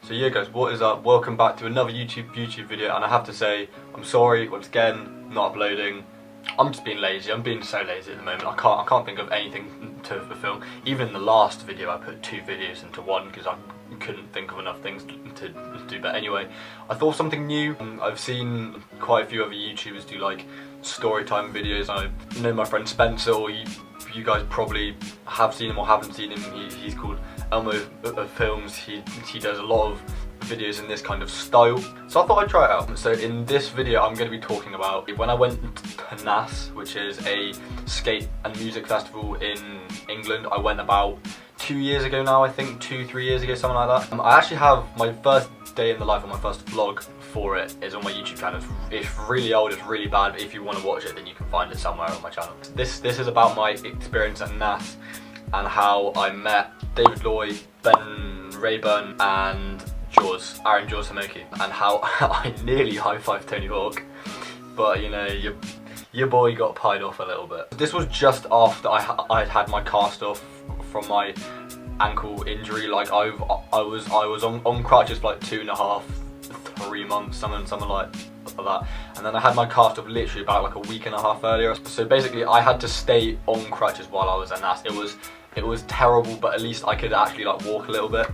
So yeah guys, what is up? Welcome back to another YouTube video, and I have to say, I'm sorry once again, not uploading. I'm just being lazy. I'm being so lazy at the moment. I can't think of anything to film. Even in the last video I put 2 videos into one because I couldn't think of enough things to do. But anyway, I thought something new. I've seen quite a few other YouTubers do like story time videos. I know my friend Spencer, or you guys probably have seen him or haven't seen him. He's called Elmo Films. He does a lot of videos in this kind of style, so I thought I'd try it out. So in this video I'm going to be talking about when I went to NAS, which is a skate and music festival in England. I went about 2 years ago now, I think 2-3 years ago, something like that. I actually have my first day in the life, or my first vlog for it is on my YouTube channel. It's really old, it's really bad, but if you want to watch it then you can find it somewhere on my channel. This is about my experience at NAS and how I met David Loy, Ben Rayburn and Aaron Jaws Homoki, and how I nearly high-fived Tony Hawk, but you know, your boy got pied off a little bit. This was just after I'd had my cast off from my ankle injury. Like I was on crutches for like 2.5-3 months, something like that, and then I had my cast off literally about like a week and a half earlier. So basically I had to stay on crutches while I was at NAS. It was terrible, but at least I could actually like walk a little bit.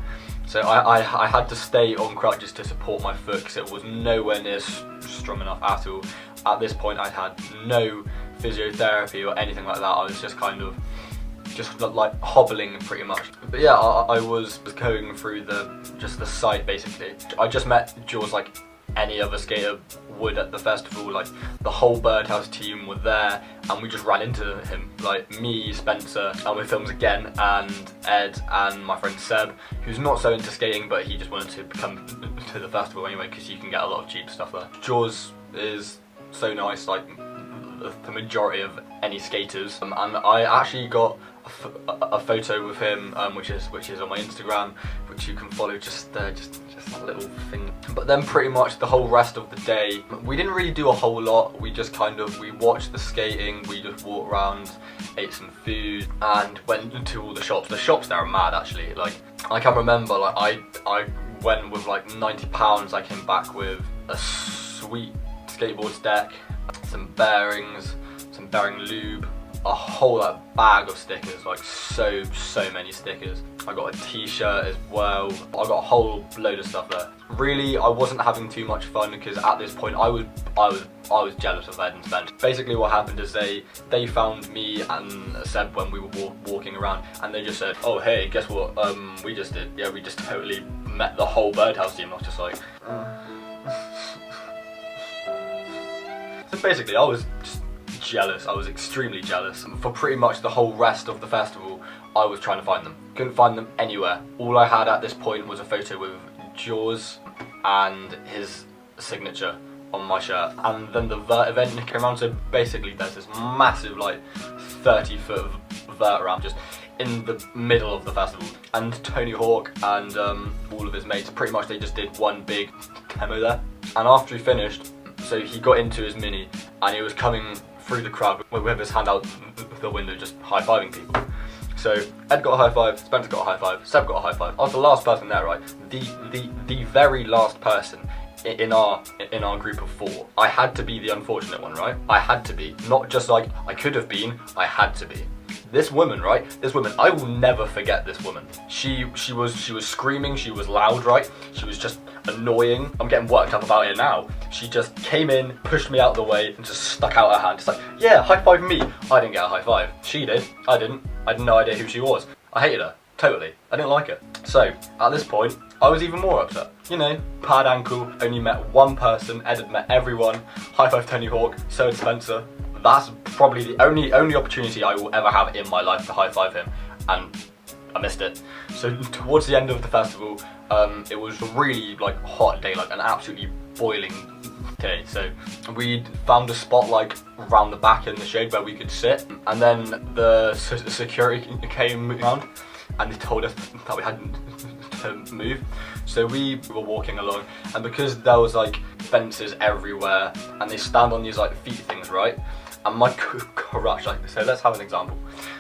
So I had to stay on crutches to support my foot because it was nowhere near strong enough at all. At this point I had no physiotherapy or anything like that. I was just kind of like hobbling pretty much. But yeah, I was going through the site basically. I just met Jaws like any other skater would at the festival. Like the whole Birdhouse team were there and we just ran into him, like me, Spencer, Elmo Films again, and Ed and my friend Seb, who's not so into skating but he just wanted to come to the festival anyway because you can get a lot of cheap stuff there. Jaws is so nice, like the majority of any skaters, and I actually got a photo with him, which is on my Instagram, which you can follow, just that little thing. But then pretty much the whole rest of the day we didn't really do a whole lot. We just we watched the skating, we just walked around, ate some food and went into all the shops. The shops there are mad actually. Like I can remember, like I went with like £90. I came back with a sweet skateboard deck, some bearings, some bearing lube, a whole bag of stickers, like so many stickers. I got a t-shirt as well. I got a whole load of stuff there. Really, I wasn't having too much fun because at this point I was jealous of Ed and Spencer. Basically what happened is they found me and Seb when we were walking around, and they just said, oh hey, guess what we just did? Yeah, we just totally met the whole Birdhouse team. I was just like So basically I was just jealous. I was extremely jealous. For pretty much the whole rest of the festival I was trying to find them. Couldn't find them anywhere. All I had at this point was a photo with Jaws and his signature on my shirt. And then the vert event came around, so basically there's this massive like 30-foot vert ramp just in the middle of the festival. And Tony Hawk and all of his mates, pretty much they just did one big demo there. And after he finished, so he got into his Mini and he was coming through the crowd with his hand out the window just high-fiving people. So Ed got a high five, Spencer got a high five, Seb got a high five. I was the last person there, right? The very last person in our group of 4. I had to be the unfortunate one, right? I had to be. Not just like I could have been, I had to be. This woman, right? This woman, I will never forget this woman. She was screaming, she was loud, right? She was just annoying. I'm getting worked up about it now. She just came in, pushed me out of the way, and just stuck out her hand. Just like, yeah, high five me. I didn't get a high five. She did. I didn't. I had no idea who she was. I hated her. Totally. I didn't like her. So, at this point, I was even more upset. You know, bad ankle, only met one person. Ed had met everyone. High five Tony Hawk, so had Spencer. That's probably the only opportunity I will ever have in my life to high five him, and I missed it. So towards the end of the festival, it was a really like hot day, like an absolutely boiling day. So we found a spot like around the back in the shade where we could sit, and then the security came around and they told us that we hadn't to move. So we were walking along, and because there was like fences everywhere and they stand on these like feet things, right? And my crutch, like, so let's have an example.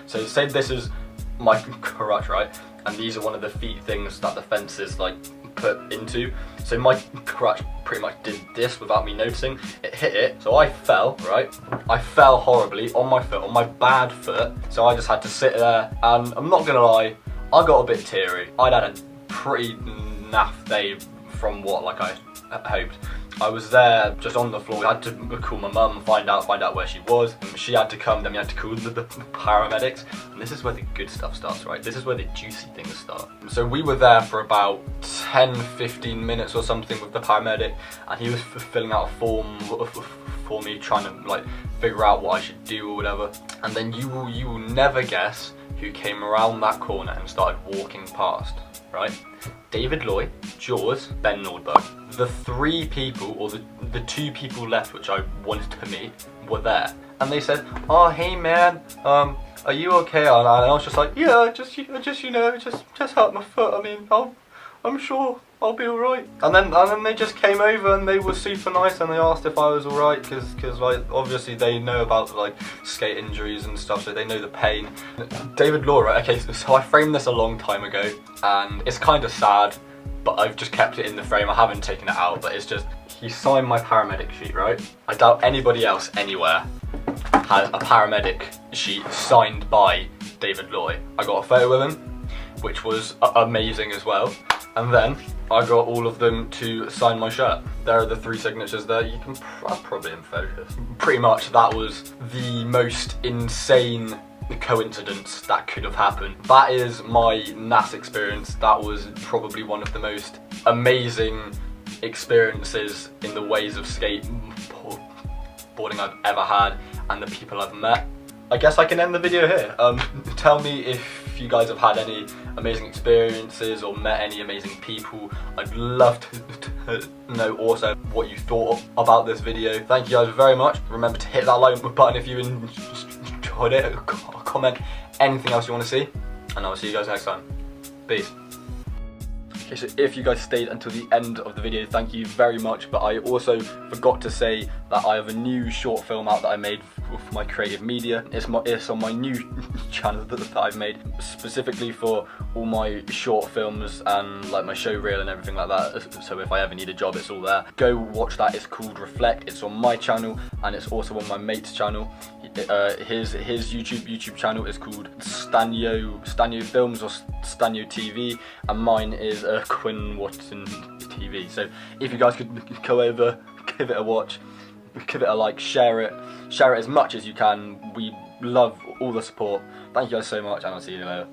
So say this is my crutch, right? And these are one of the feet things that the fences like put into. So my crutch pretty much did this without me noticing. It hit it, so I fell, right? I fell horribly on my foot, on my bad foot. So I just had to sit there, and I'm not gonna lie, I got a bit teary. I'd had a pretty naff day from what I hoped. I was there just on the floor. I had to call my mum and find out where she was. She had to come, then we had to call the paramedics. And this is where the good stuff starts, right? This is where the juicy things start. So we were there for about 10-15 minutes or something with the paramedic, and he was filling out a form for me, trying to figure out what I should do or whatever. And then you will never guess who came around that corner and started walking past, right? David Loy, Jaws, Ben Nordberg. The three people, or the two people left which I wanted to meet, were there. And they said, "Oh, hey man, are you okay?" And I was just like, "Yeah, just hurt my foot. I mean, I'm sure I'll be alright." And then they just came over and they were super nice, and they asked if I was alright, because obviously they know about skate injuries and stuff, so they know the pain. David Law, right? Okay, so I framed this a long time ago, and it's kind of sad, but I've just kept it in the frame. I haven't taken it out, but it's just, he signed my paramedic sheet, right? I doubt anybody else anywhere has a paramedic sheet signed by David Loy. I got a photo with him, which was amazing as well. And then I got all of them to sign my shirt. There are the three signatures there. You can probably in focus. Pretty much that was the most insane coincidence that could have happened. That is my NAS experience. That was probably one of the most amazing experiences in the ways of skateboarding I've ever had, and the people I've met. I guess I can end the video here. Tell me if you guys have had any amazing experiences or met any amazing people. I'd love to know also what you thought about this video. Thank you guys very much. Remember to hit that like button if you enjoyed it. Comment anything else you want to see, and I'll see you guys next time. Peace. Okay, so if you guys stayed until the end of the video, thank you very much. But I also forgot to say that I have a new short film out that I made for my creative media. It's on my new channel that I've made specifically for all my short films and my show reel and everything like that. So if I ever need a job, it's all there. Go watch that. It's called Reflect. It's on my channel, and it's also on my mate's channel. His YouTube channel is called Stanyo Films or Stanyo TV, and mine is Quinn Watson TV. So if you guys could go over, give it a watch, give it a like, share it as much as you can. We love all the support. Thank you guys so much, and I'll see you later.